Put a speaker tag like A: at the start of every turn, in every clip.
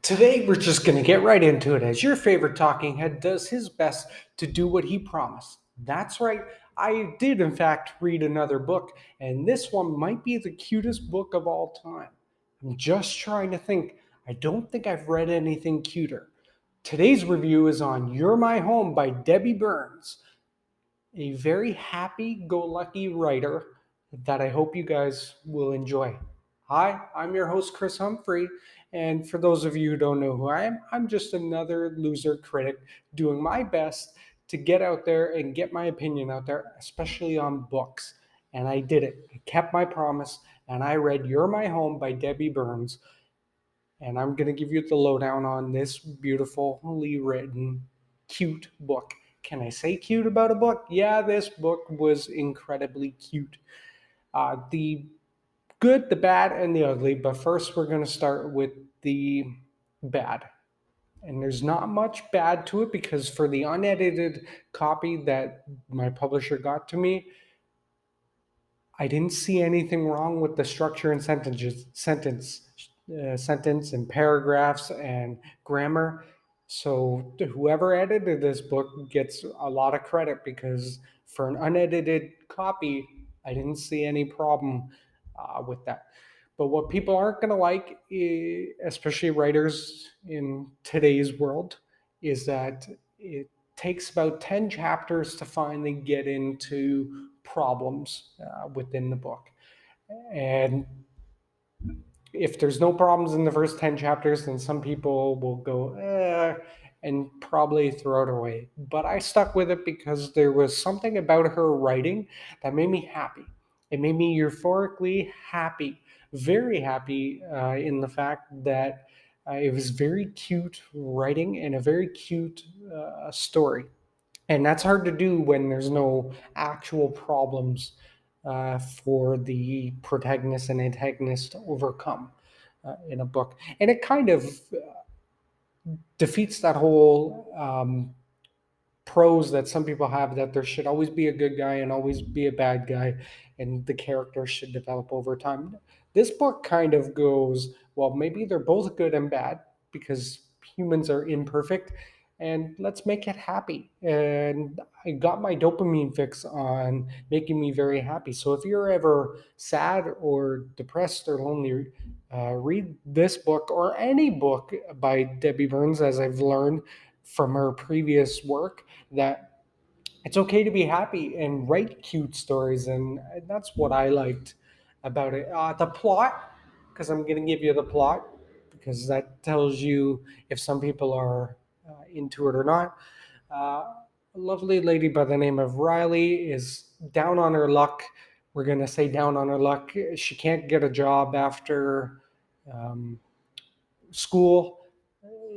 A: Today, we're just going to get right into it as your favorite talking head does his best to do what he promised. That's right, I did, in fact, read another book, and this one might be the cutest book of all time. I'm just trying to think. I don't think I've read anything cuter. Today's review is on You're My Home by Debbie Burns, a very happy go lucky writer that I hope you guys will enjoy. Hi, I'm your host, Chris Humphrey. And for those of you who don't know who I am, I'm just another loser critic doing my best to get out there and get my opinion out there, especially on books. And I did it. I kept my promise and I read You're My Home by Debbie Burns. And I'm going to give you the lowdown on this beautifully written, cute book. Can I say cute about a book? Yeah, this book was incredibly cute. The good, the bad, and the ugly. But first, we're going to start with the bad. And there's not much bad to it because for the unedited copy that my publisher got to me, I didn't see anything wrong with the structure and sentence and paragraphs and grammar. So whoever edited this book gets a lot of credit because for an unedited copy, I didn't see any problem with that. But what people aren't going to like, especially writers in today's world, is that it takes about 10 chapters to finally get into problems within the book. And if there's no problems in the first 10 chapters, then some people will go, and probably throw it away. But I stuck with it because there was something about her writing that made me happy. It made me euphorically happy, very happy in the fact that it was very cute writing and a very cute story. And that's hard to do when there's no actual problems for the protagonist and antagonist to overcome in a book. And it kind of defeats that whole prose that some people have that there should always be a good guy and always be a bad guy, and the character should develop over time. This book kind of goes, well, maybe they're both good and bad because humans are imperfect, and let's make it happy. And I got my dopamine fix on making me very happy. So if you're ever sad or depressed or lonely, read this book or any book by Debbie Burns, as I've learned from her previous work, that it's okay to be happy and write cute stories. And that's what I liked about it. The plot, because I'm going to give you the plot, because that tells you if some people are into it or not. A lovely lady by the name of Riley is down on her luck. We're going to say down on her luck. She can't get a job after um, school,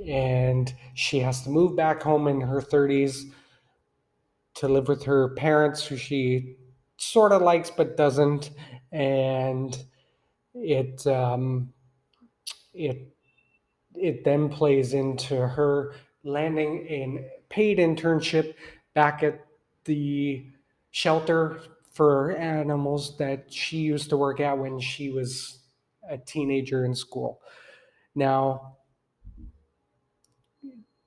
A: and she has to move back home in her 30s to live with her parents, who she sort of likes but doesn't. And it it it then plays into her landing a paid internship back at the shelter for animals that she used to work at when she was a teenager in school. Now,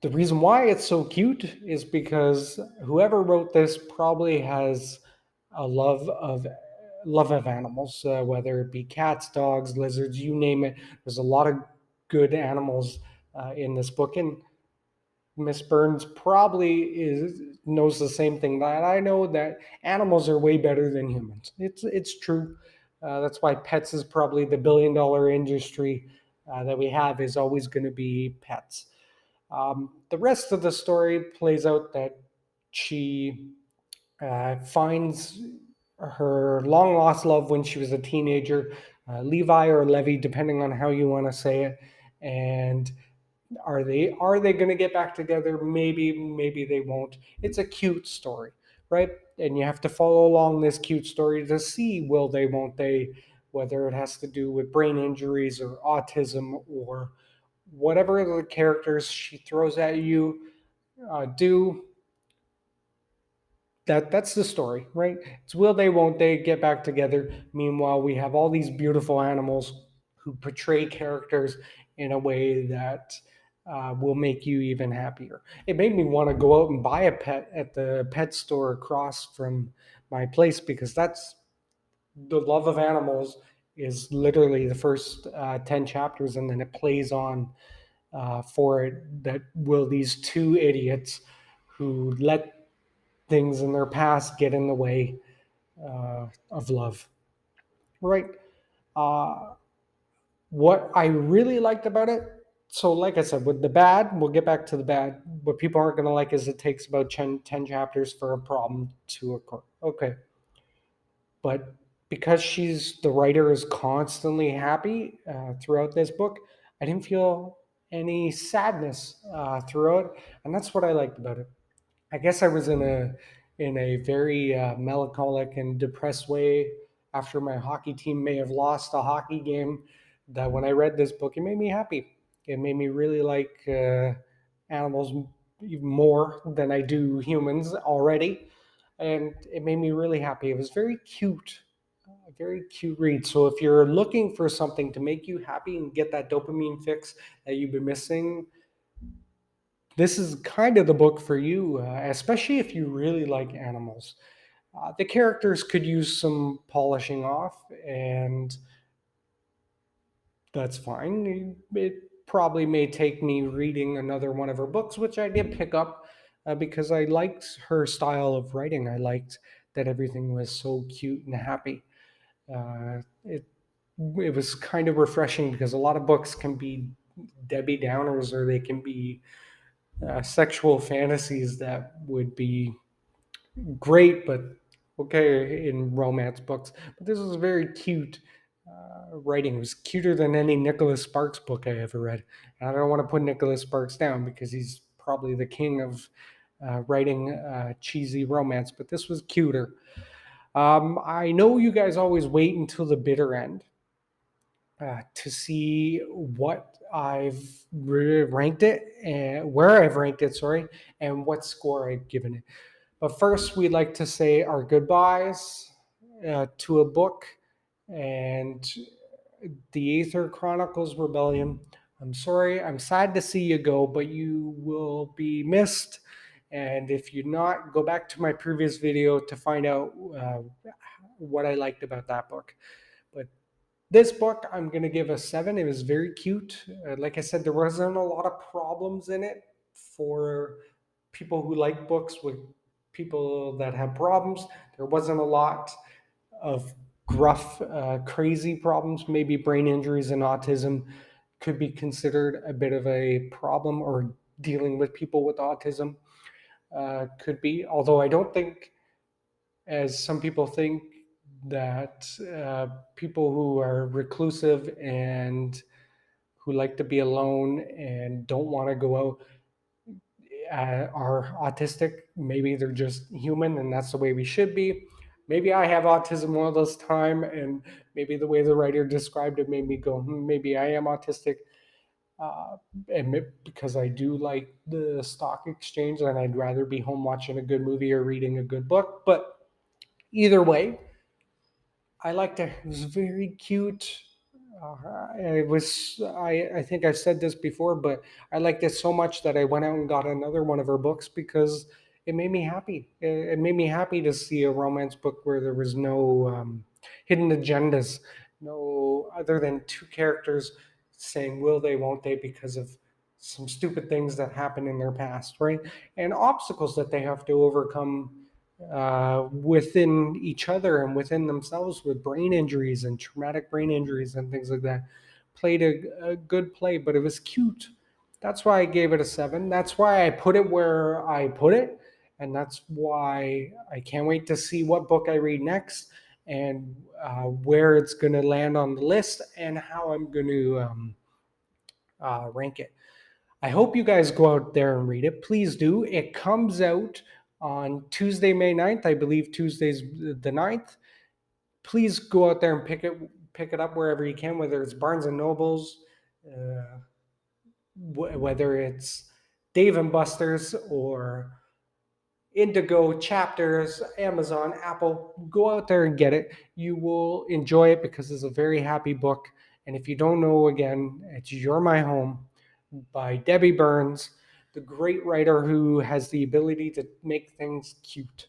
A: the reason why it's so cute is because whoever wrote this probably has a love of animals, whether it be cats, dogs, lizards, you name it. There's a lot of good animals in this book, and Miss Burns probably knows the same thing that I know, that animals are way better than humans. It's true. That's why pets is probably the billion-dollar industry that we have, is always going to be pets. The rest of the story plays out that she finds her long lost love when she was a teenager, Levi or Levy, depending on how you want to say it. And are they going to get back together? Maybe they won't. It's a cute story, right? And you have to follow along this cute story to see will they, won't they, whether it has to do with brain injuries or autism or whatever the characters she throws at you do. That's the story, right? It's will they, won't they get back together. Meanwhile, we have all these beautiful animals who portray characters in a way that will make you even happier. It made me want to go out and buy a pet at the pet store across from my place, because that's the love of animals is literally the first 10 chapters, and then it plays on for it that will these two idiots who let things in their past get in the way of love, right? uh, what I really liked about it, so like I said, with the bad, we'll get back to the bad. What people aren't going to like is it takes about 10 chapters for a problem to occur. Okay. But because the writer is constantly happy throughout this book, I didn't feel any sadness throughout. And that's what I liked about it. I guess I was in a very melancholic and depressed way after my hockey team may have lost a hockey game. That when I read this book, it made me happy. It made me really like animals even more than I do humans already, and it made me really happy. It was a very cute read. So if you're looking for something to make you happy and get that dopamine fix that you've been missing, this is kind of the book for you, especially if you really like animals. The characters could use some polishing off, and that's fine. It probably may take me reading another one of her books, which I did pick up because I liked her style of writing. I liked that everything was so cute and happy. It was kind of refreshing because a lot of books can be Debbie Downers, or they can be sexual fantasies that would be great, but okay in romance books. But this was very cute writing. It was cuter than any Nicholas Sparks book I ever read. And I don't want to put Nicholas Sparks down because he's probably the king of writing cheesy romance, but this was cuter. I know you guys always wait until the bitter end to see what I've ranked it and where I've ranked it, sorry, and what score I've given it. But first, we'd like to say our goodbyes to a book and the Aether Chronicles Rebellion. I'm sorry, I'm sad to see you go, but you will be missed. And if you're not, go back to my previous video to find out what I liked about that book. But this book, I'm going to give a 7. It was very cute. Like I said, there wasn't a lot of problems in it for people who like books with people that have problems. There wasn't a lot of gruff, crazy problems. Maybe brain injuries and autism could be considered a bit of a problem, or dealing with people with autism could be. Although I don't think, as some people think, that people who are reclusive and who like to be alone and don't want to go out are autistic. Maybe they're just human, and that's the way we should be. Maybe I have autism one of those time, and maybe the way the writer described it made me go, maybe I am autistic. Uh, because I do like the stock exchange, and I'd rather be home watching a good movie or reading a good book. But either way, I liked it. It was very cute. I think I've said this before, but I liked it so much that I went out and got another one of her books because it made me happy. It made me happy to see a romance book where there was no hidden agendas, no other than two characters saying will they, won't they, because of some stupid things that happened in their past, right? And obstacles that they have to overcome within each other and within themselves, with brain injuries and traumatic brain injuries and things like that. Played a good play, but it was cute. That's why I gave it a 7. That's why I put it where I put it. And that's why I can't wait to see what book I read next, and where it's going to land on the list, and how I'm going to rank it. I hope you guys go out there and read it. Please do. It comes out on Tuesday, May 9th. I believe Tuesday's the 9th. Please go out there and pick it up wherever you can, whether it's Barnes and Nobles, uh, whether it's Dave and Buster's, or Indigo, Chapters, Amazon, Apple. Go out there and get it. You will enjoy it because it's a very happy book, And if you don't know, again, it's You're My Home by Debbie Burns, the great writer who has the ability to make things cute.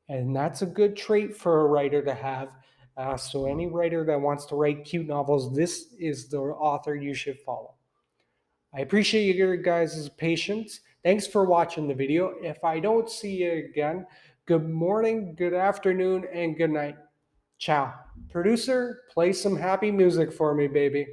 A: And that's a good trait for a writer to have. So, any writer that wants to write cute novels, this is the author you should follow. I appreciate your guys' patience. Thanks for watching the video. If I don't see you again, good morning, good afternoon, and good night. Ciao. Producer, play some happy music for me, baby.